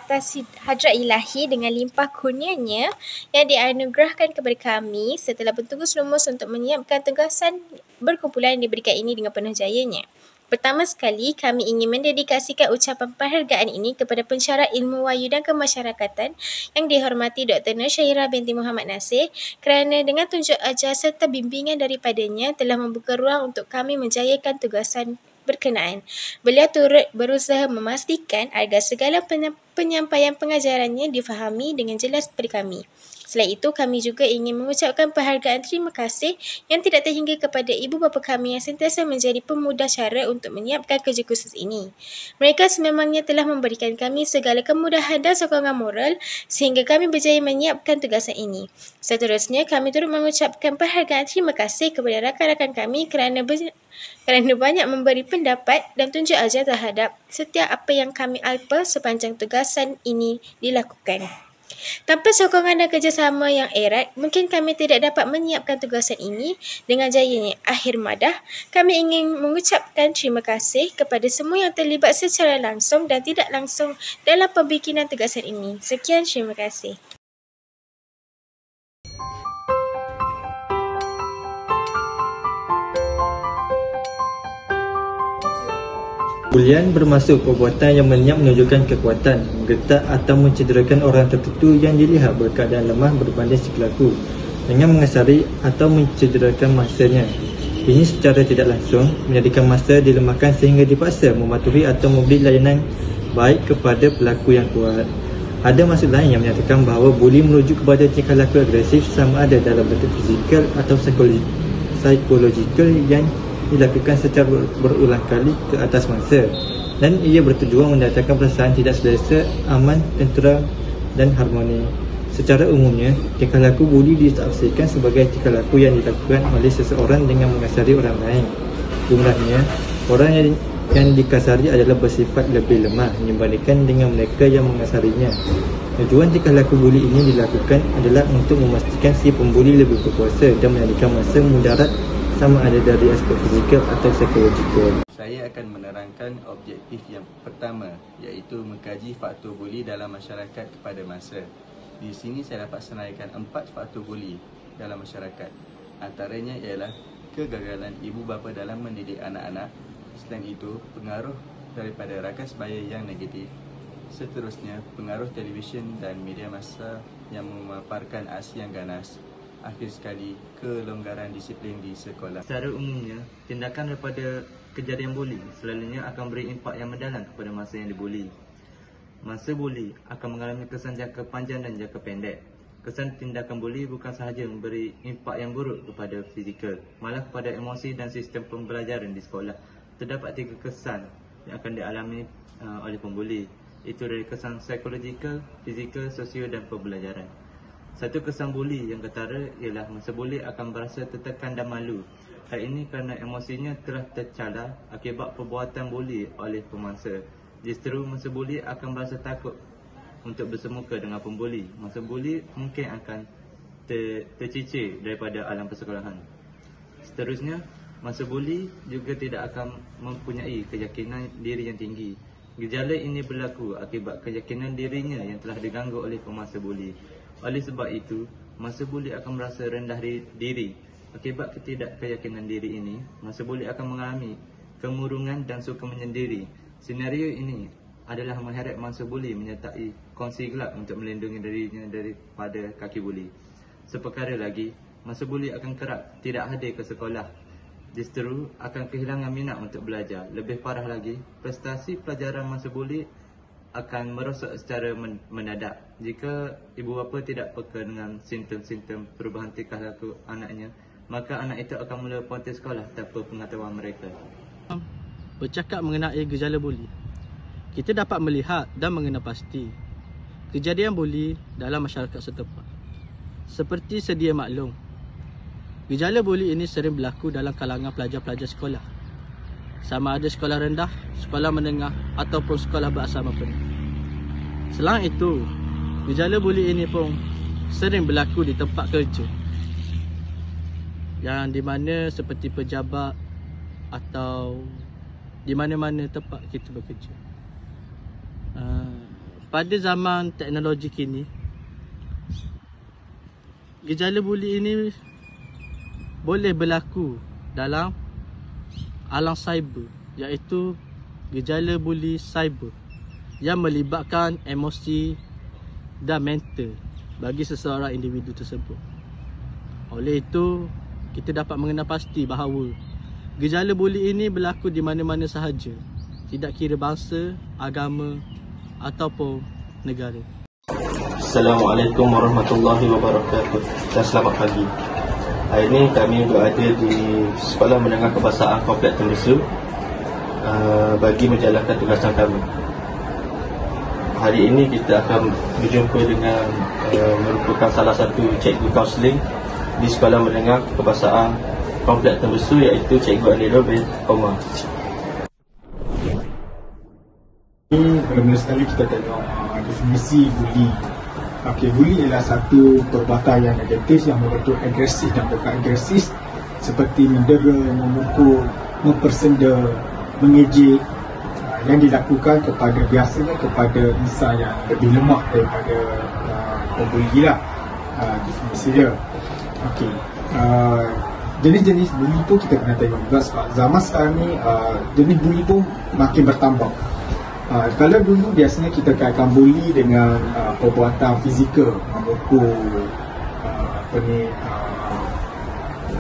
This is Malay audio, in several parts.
atas hadrat ilahi dengan limpah kurnianya yang dianugerahkan kepada kami setelah bertugas lumus untuk menyiapkan tugasan berkumpulan yang diberikan ini dengan penuh jayanya. Pertama sekali, kami ingin mendedikasikan ucapan penghargaan ini kepada pensyarah ilmu wahyu dan kemasyarakatan yang dihormati Dr. Nur Syahira binti Muhammad Nasir kerana dengan tunjuk ajar serta bimbingan daripadanya telah membuka ruang untuk kami menjayakan tugasan berkenaan. Beliau turut berusaha memastikan agar segala penyampaian pengajarannya difahami dengan jelas kepada kami. Selain itu, kami juga ingin mengucapkan penghargaan terima kasih yang tidak terhingga kepada ibu bapa kami yang sentiasa menjadi pemudah cara untuk menyiapkan kerja khusus ini. Mereka sememangnya telah memberikan kami segala kemudahan dan sokongan moral sehingga kami berjaya menyiapkan tugasan ini. Seterusnya, kami turut mengucapkan penghargaan terima kasih kepada rakan-rakan kami kerana banyak memberi pendapat dan tunjuk ajar terhadap setiap apa yang kami alpa sepanjang tugasan ini dilakukan. Tanpa sokongan dan kerjasama yang erat, mungkin kami tidak dapat menyiapkan tugasan ini dengan jayanya. Akhir madah, kami ingin mengucapkan terima kasih kepada semua yang terlibat secara langsung dan tidak langsung dalam pembikinan tugasan ini. Sekian, terima kasih. Bulian bermaksud perbuatan yang menunjukkan kekuatan, menggertak atau mencederakan orang tertentu yang dilihat berkeadaan lemah berbanding si pelaku dengan mengasari atau mencederakan masanya. Ini secara tidak langsung menjadikan masa dilemahkan sehingga dipaksa mematuhi atau memberi layanan baik kepada pelaku yang kuat. Ada maksud lain yang menyatakan bahawa buli merujuk kepada tingkah laku agresif sama ada dalam bentuk fizikal atau psikologikal yang dilakukan secara berulang kali ke atas mangsa, dan ia bertujuan mendatangkan perasaan tidak selesa, aman, tentera dan harmoni. Secara umumnya, tingkah laku buli ditafsirkan sebagai tingkah laku yang dilakukan oleh seseorang dengan mengasari orang lain. Jumlahnya, orang yang dikasari adalah bersifat lebih lemah dibandingkan dengan mereka yang mengasarinya. Tujuan tingkah laku buli ini dilakukan adalah untuk memastikan si pembuli lebih berkuasa dan menjadikan masa mudarat sama ada dari aspek fizikal atau psikologikal. Saya akan menerangkan objektif yang pertama, iaitu mengkaji faktor buli dalam masyarakat kepada masa. Di sini saya dapat senaraikan 4 faktor buli dalam masyarakat. Antaranya ialah kegagalan ibu bapa dalam mendidik anak-anak. Selain itu, pengaruh daripada rakan sebaya yang negatif. Seterusnya, pengaruh televisyen dan media massa yang memaparkan aksi yang ganas. Akhir sekali, kelonggaran disiplin di sekolah. Secara umumnya, tindakan daripada kejadian buli selalunya akan beri impak yang mendalam kepada masa yang dibuli. Masa buli akan mengalami kesan jangka panjang dan jangka pendek. Kesan tindakan buli bukan sahaja memberi impak yang buruk kepada fizikal, malah kepada emosi dan sistem pembelajaran di sekolah. Terdapat 3 kesan yang akan dialami oleh pembuli. Itu dari kesan psikologikal, fizikal, sosial dan pembelajaran. Satu kesan buli yang ketara ialah masa buli akan berasa tertekan dan malu. Hal ini kerana emosinya telah tercalar akibat perbuatan buli oleh pemangsa. Justru masa buli akan berasa takut untuk bersemuka dengan pembuli. Masa buli mungkin akan tercicir daripada alam persekolahan. Seterusnya, masa buli juga tidak akan mempunyai keyakinan diri yang tinggi. Gejala ini berlaku akibat keyakinan dirinya yang telah diganggu oleh pemangsa buli. Oleh sebab itu, masa buli akan merasa rendah diri. Akibat ketidakkeyakinan diri ini, masa buli akan mengalami kemurungan dan suka menyendiri. Senario ini adalah mengheret masa buli menyertai kongsi gelap untuk melindungi dirinya daripada kaki buli. Seperkara lagi, masa buli akan kerap tidak hadir ke sekolah. Justru akan kehilangan minat untuk belajar. Lebih parah lagi, prestasi pelajaran masa buli akan merosot secara mendadak. Jika ibu bapa tidak peka dengan simptom-simptom perubahan tingkah laku anaknya, maka anak itu akan mula putus sekolah tanpa pengetahuan mereka. Bercakap mengenai gejala buli, kita dapat melihat dan mengenal pasti kejadian buli dalam masyarakat setempat. Seperti sedia maklum, gejala buli ini sering berlaku dalam kalangan pelajar-pelajar sekolah, sama ada sekolah rendah, sekolah menengah ataupun sekolah berasrama penuh. Selain itu, gejala buli ini pun sering berlaku di tempat kerja, yang di mana seperti pejabat atau di mana-mana tempat kita bekerja. pada zaman teknologi kini, gejala buli ini boleh berlaku dalam alam cyber, iaitu gejala buli cyber yang melibatkan emosi dan mental bagi seseorang individu tersebut. Oleh itu, kita dapat mengenal pasti bahawa gejala buli ini berlaku di mana-mana sahaja, tidak kira bangsa, agama ataupun negara. Assalamualaikum warahmatullahi wabarakatuh dan selamat pagi. Hari ini kami berada di Sekolah Menengah Kebahasaan Kompleks Tembusu bagi menjalankan tugasan kami. Hari ini kita akan berjumpa dengan merupakan salah satu cikgu kaunseling di Sekolah Menengah Kebahasaan Kompleks Tembusu, iaitu Cikgu Anira bin Omar. Ini mula-mula sekali kita tengok definisi buli. Okey, buli ialah satu perbuatan yang negatif yang berbentuk agresif dan bukan agresif, seperti mendera, memukul, mempersenda, mengejek, yang dilakukan biasanya kepada insan yang lebih lemah daripada pembuli lah, definisi dia. Okey, jenis-jenis buli pun kita kena tengok juga, sebab zaman sekarang ni jenis buli pun makin bertambah. Kalau dulu biasanya kita kaitkan buli dengan perbuatan fizikal, memukul,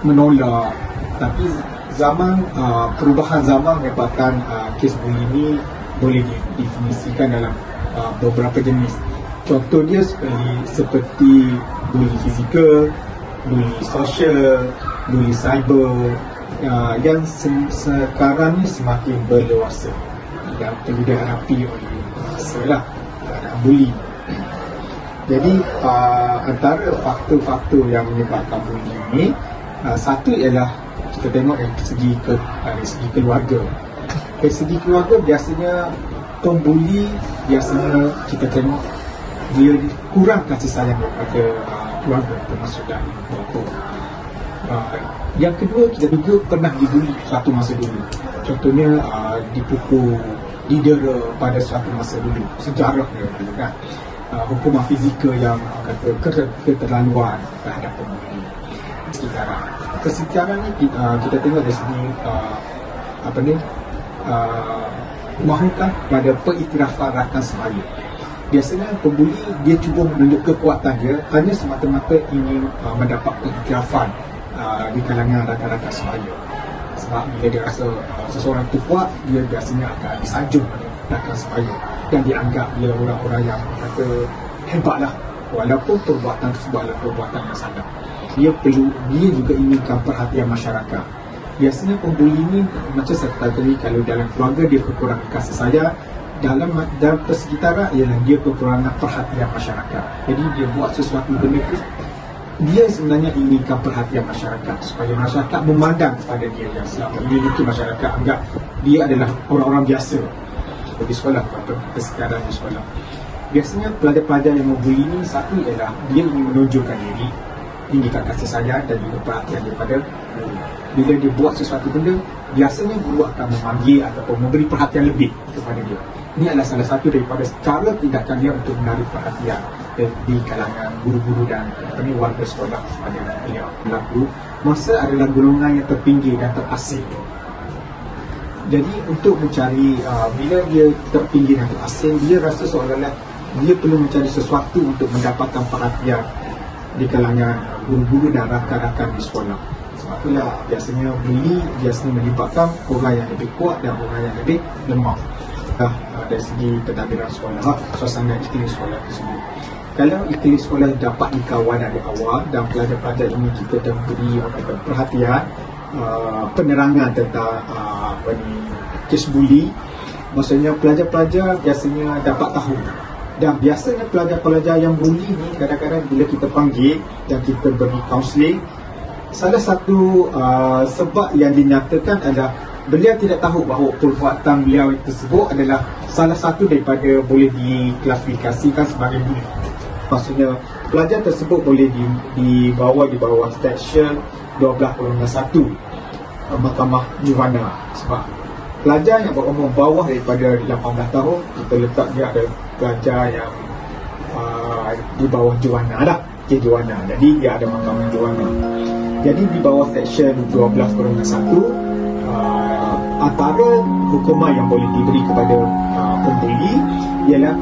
menolak. Tapi perubahan zaman menyebabkan kes buli ini boleh didefinisikan dalam beberapa jenis. Contoh dia seperti buli fizikal, buli sosial, buli cyber, yang sekarang ni semakin berluasa dan perlu dihadapi oleh masa lah keadaan buli. Jadi antara faktor-faktor yang menyebabkan buli ini, satu ialah kita tengok dari segi keluarga. Dari segi keluarga, biasanya pembuli biasanya kita tengok dia kurang kasih sayang daripada keluarga, termasuk dari bapa. Yang kedua, kita juga pernah dibuli suatu masa dulu. Contohnya dipukul, didera pada suatu masa dulu. Sejarah dia kan. Hukuman fizikal yang kata keterlaluan terhadap pembuli. Kesejarah ni kita tengok dari segi mahukan pada pengiktirafan rakan sebaya. Biasanya pembuli dia cuba menunjuk kekuatan dia hanya semata-mata ingin mendapat pengiktirafan di kalangan rakan-rakan sebaya. Sebab bila dia rasa seseorang itu kuat, dia biasanya akan disanjung oleh rakan sebaya dan dianggap dia orang-orang yang kata hebatlah, walaupun perbuatan tersebut adalah perbuatan yang salah. Dia juga inginkan perhatian masyarakat. Biasanya pembuli ini, macam saya kata tadi, kalau dalam keluarga dia kekurangan kasih sayang, dalam persekitaran ialah dia kekurangan perhatian masyarakat. Jadi dia buat sesuatu benda itu, dia sebenarnya inginkan perhatian masyarakat, supaya masyarakat memandang kepada dia yang selama ini mungkin masyarakat anggap dia adalah orang-orang biasa di sekolah atau persekitaran di sekolah. Biasanya pelajar-pelajar yang membuli ini, satu ialah dia ingin menunjukkan diri, inginkan kasih sayang dan juga perhatian daripada guru. Bila dia buat sesuatu benda, biasanya guru akan memanggil ataupun memberi perhatian lebih kepada dia. Ini adalah salah satu daripada cara tindakan dia untuk menarik perhatian di kalangan guru-guru dan warga sekolah kepada beliau. Berlaku masa adalah golongan yang terpinggir dan terasing. Jadi untuk mencari, bila dia terpinggir dan terasing, dia rasa seolah-olah dia perlu mencari sesuatu untuk mendapatkan perhatian di kalangan guru-guru dan rakan-rakan di sekolah. Sebab itulah biasanya buli melibatkan orang yang lebih kuat dan orang yang lebih lemah. Dari segi pentadbiran sekolah, suasana iklim sekolah tersebut. Kalau iklim sekolah dapat dikawal dari awal dan pelajar-pelajar ini kita dah beri perhatian, penerangan tentang kes buli, maksudnya pelajar-pelajar biasanya dapat tahu. Dan biasanya pelajar-pelajar yang buli ni kadang-kadang bila kita panggil dan kita beri kaunseling, salah satu sebab yang dinyatakan adalah beliau tidak tahu bahawa perbuatan beliau tersebut adalah salah satu daripada boleh diklasifikasikan sebagai buli. Maksudnya pelajar tersebut boleh dibawa di bawah seksyen 12.1 Mahkamah Nirwana, sebab pelajar yang berumur bawah daripada 18 tahun, kita letak dia ada pelajar yang di bawah juwana dah, juwana. Jadi dia ada makaman juwana. Jadi di bawah seksyen 12/1, antara hukuman yang boleh diberi kepada pembuli ialah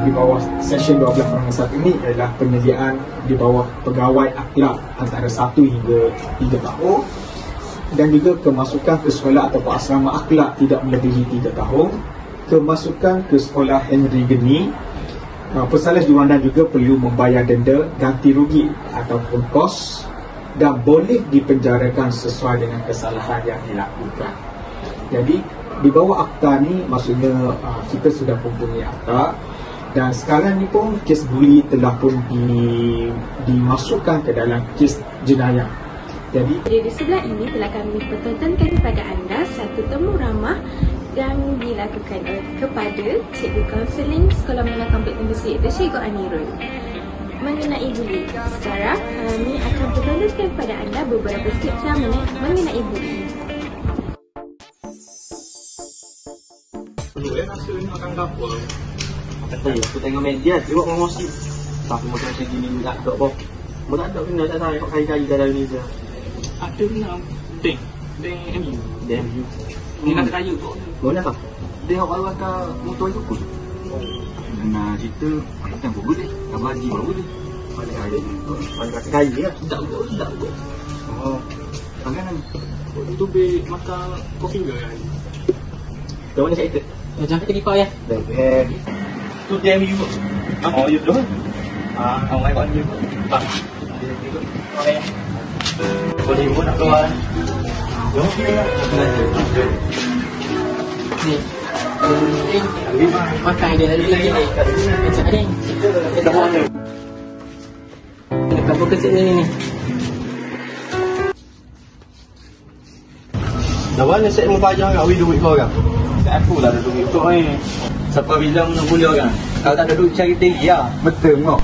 di bawah seksyen 12/1 ini adalah penyediaan di bawah pegawai akhlak antara 1 hingga 3 tahun, dan juga kemasukan ke sekolah atau asrama akhlak tidak melebihi 3 tahun, kemasukan ke sekolah Henry Geni. Pesalah juwana juga perlu membayar denda, ganti rugi ataupun kos, dan boleh dipenjarakan sesuai dengan kesalahan yang dilakukan. Jadi di bawah akta ni maksudnya kita sudah mempunyai akta, dan sekarang ni pun kes buli telah pun dimasukkan ke dalam kes jenayah. Jadi di sebelah ini telah kami pertontonkan kepada anda satu temu ramah yang dilakukan kepada Cikgu Kaunseling Sekolah Menengah Kompleks Tembusu iaitu Cikgu Anirul mengenai buli. Sekarang kami akan pertontonkan kepada anda beberapa skripsi mengenai buli. Aku tengok media, tengok promosi. Tapi macam segini tak ada apa. Mau tak ada kena tak tahu kau kaya-kaya dalam ni je. Ada nak Deng MU. DMU. Ni nak kaya tu. Mana kah? Dia awal ke motor itu pun. Nak cerita kan pun boleh. Kabar haji pun boleh. Mana kaya lah. Tak boleh. Oh. Tangan tu be makan kopi ke kan? Dah mana saya ikut? Jangan kata kipas ya. Baik. Tu DMU. Oh, you tu. Ông ấy bao nhiêu? Boleh pun nak keluar. Jom. Ni. Makan dia lagi ni. Macam ni. Kita mana? Kamu ke sini ni. Dah mana saya mau pajang kat duit kau orang? Aku dah ada duit tu ni. Siapa bilang nak boleh orang? Kalau tak ada duit cari tinggi lah. betul kau.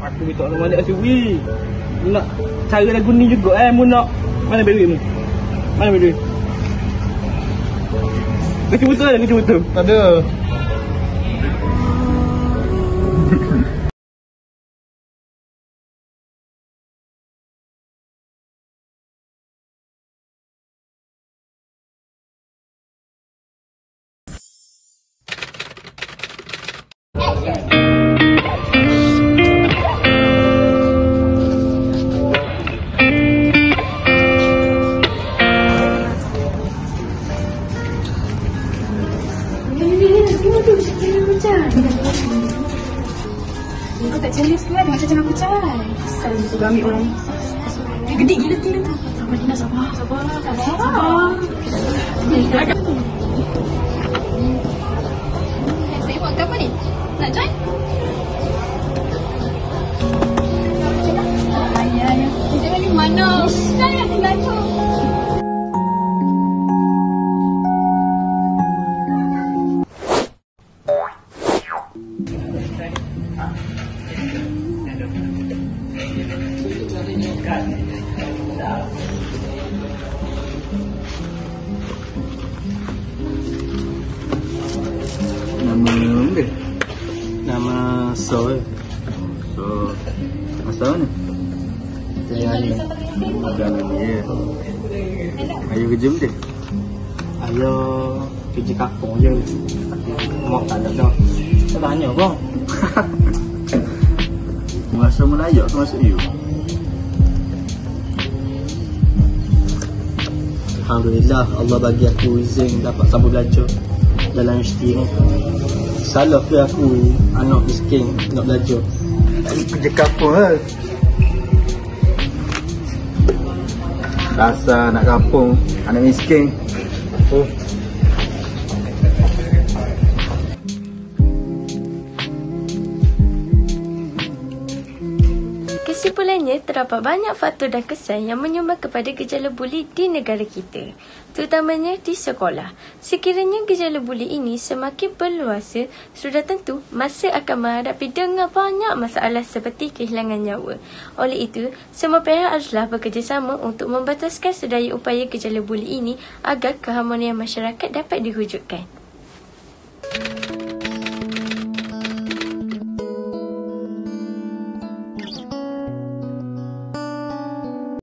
Aku minta orang balik kasi weh. Mu nak cara lagu ni juga mu nak. Mana duit mu? Mana duit? Kerja betul ada kerja betul? Tak ada. Kau tak jealous ke dengan macam aku cai? Asal tu ambil orang gede gila tu. Sabar Dina, sabar. Saya buat apa ni? Nak join? Ayah. Jangan di mana? Saya nak join. Nama dia? Nama Sol. Asal mana? Saya Agama dia. Ayah kerja dia? Ayah kerja kampung je. Tapi mak tak ada dah. Saya tanya bang. Bahasa Melayu tu masuk you? Alhamdulillah Allah bagi aku izin dapat sambung belajar dalam universiti ni. Salah ke aku anak miskin nak belajar? Kerja kampung lah. Dasar nak kampung, anak miskin. Oh. Kesimpulannya, Sebenarnya, terdapat banyak faktor dan kesan yang menyumbang kepada gejala buli di negara kita, terutamanya di sekolah. Sekiranya gejala buli ini semakin berluasa, sudah tentu masa akan menghadapi dengan banyak masalah seperti kehilangan nyawa. Oleh itu, semua pihak haruslah bekerjasama untuk membataskan sedaya upaya gejala buli ini agar keharmonian masyarakat dapat diwujudkan.